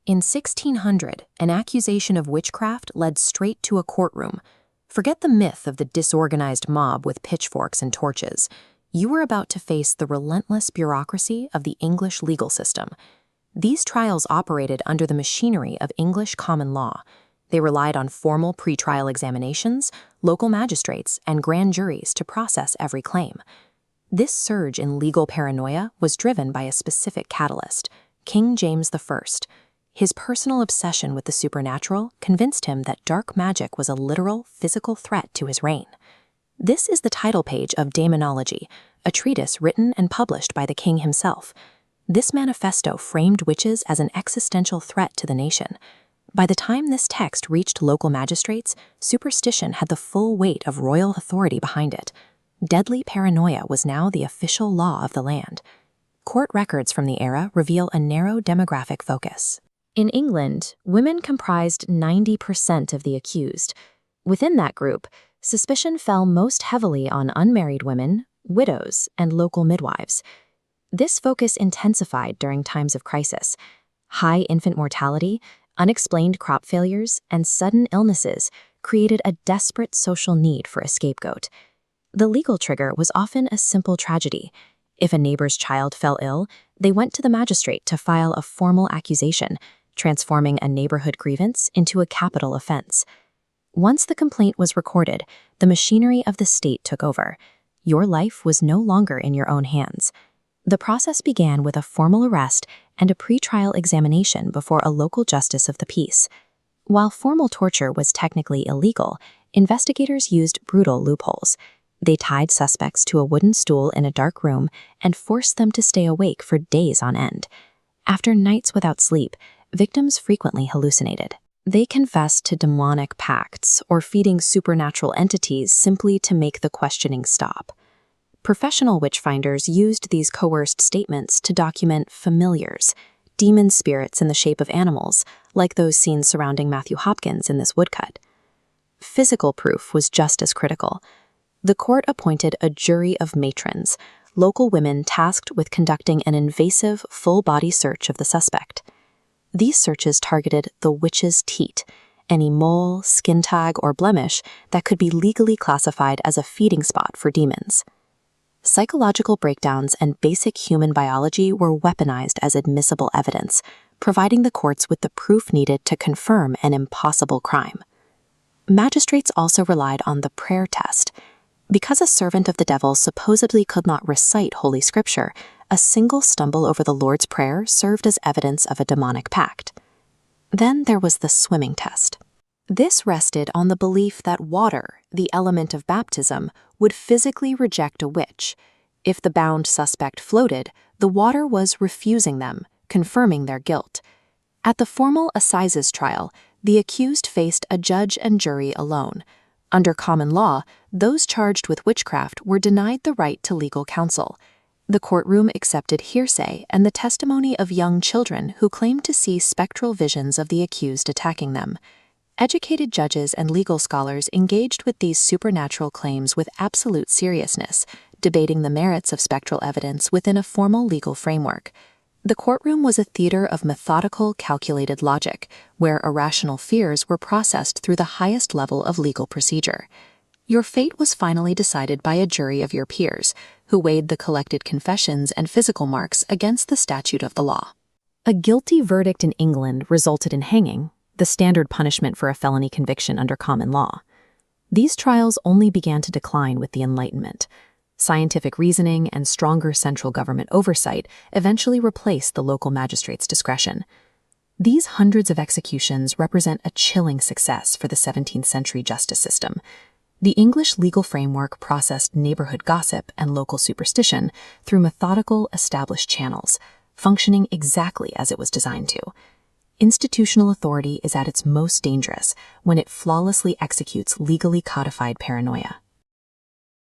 In 1600, an accusation of witchcraft led straight to a courtroom. Forget the myth of the disorganized mob with pitchforks and torches. You were about to face the relentless bureaucracy of the English legal system. These trials operated under the machinery of English common law. They relied on formal pretrial examinations, local magistrates, and grand juries to process every claim. This surge in legal paranoia was driven by a specific catalyst: King James I. His personal obsession with the supernatural convinced him that dark magic was a literal, physical threat to his reign. This is the title page of Daemonologie, a treatise written and published by the king himself. This manifesto framed witches as an existential threat to the nation. By the time this text reached local magistrates, superstition had the full weight of royal authority behind it. Deadly paranoia was now the official law of the land. Court records from the era reveal a narrow demographic focus. In England, women comprised 90% of the accused. Within that group, suspicion fell most heavily on unmarried women, widows, and local midwives. This focus intensified during times of crisis. High infant mortality, unexplained crop failures, and sudden illnesses created a desperate social need for a scapegoat. The legal trigger was often a simple tragedy. If a neighbor's child fell ill, they went to the magistrate to file a formal accusation, transforming a neighborhood grievance into a capital offense. Once the complaint was recorded, the machinery of the state took over. Your life was no longer in your own hands. The process began with a formal arrest and a pretrial examination before a local justice of the peace. While formal torture was technically illegal, investigators used brutal loopholes. They tied suspects to a wooden stool in a dark room and forced them to stay awake for days on end. After nights without sleep, victims frequently hallucinated. They confessed to demonic pacts or feeding supernatural entities simply to make the questioning stop. Professional witch-finders used these coerced statements to document familiars, demon spirits in the shape of animals, like those seen surrounding Matthew Hopkins in this woodcut. Physical proof was just as critical. The court appointed a jury of matrons, local women tasked with conducting an invasive, full-body search of the suspect. These searches targeted the witch's teat, any mole, skin tag, or blemish that could be legally classified as a feeding spot for demons. Psychological breakdowns and basic human biology were weaponized as admissible evidence, providing the courts with the proof needed to confirm an impossible crime. Magistrates also relied on the prayer test. Because a servant of the devil supposedly could not recite Holy Scripture, a single stumble over the Lord's Prayer served as evidence of a demonic pact. Then there was the swimming test. This rested on the belief that water, the element of baptism, would physically reject a witch. If the bound suspect floated, the water was refusing them, confirming their guilt. At the formal assizes trial, the accused faced a judge and jury alone. Under common law, those charged with witchcraft were denied the right to legal counsel. The courtroom accepted hearsay and the testimony of young children who claimed to see spectral visions of the accused attacking them. Educated judges and legal scholars engaged with these supernatural claims with absolute seriousness, debating the merits of spectral evidence within a formal legal framework. The courtroom was a theater of methodical, calculated logic, where irrational fears were processed through the highest level of legal procedure. Your fate was finally decided by a jury of your peers, who weighed the collected confessions and physical marks against the statute of the law. A guilty verdict in England resulted in hanging, the standard punishment for a felony conviction under common law. These trials only began to decline with the Enlightenment. Scientific reasoning and stronger central government oversight eventually replaced the local magistrate's discretion. These hundreds of executions represent a chilling success for the 17th century justice system. The English legal framework processed neighborhood gossip and local superstition through methodical, established channels, functioning exactly as it was designed to. Institutional authority is at its most dangerous when it flawlessly executes legally codified paranoia.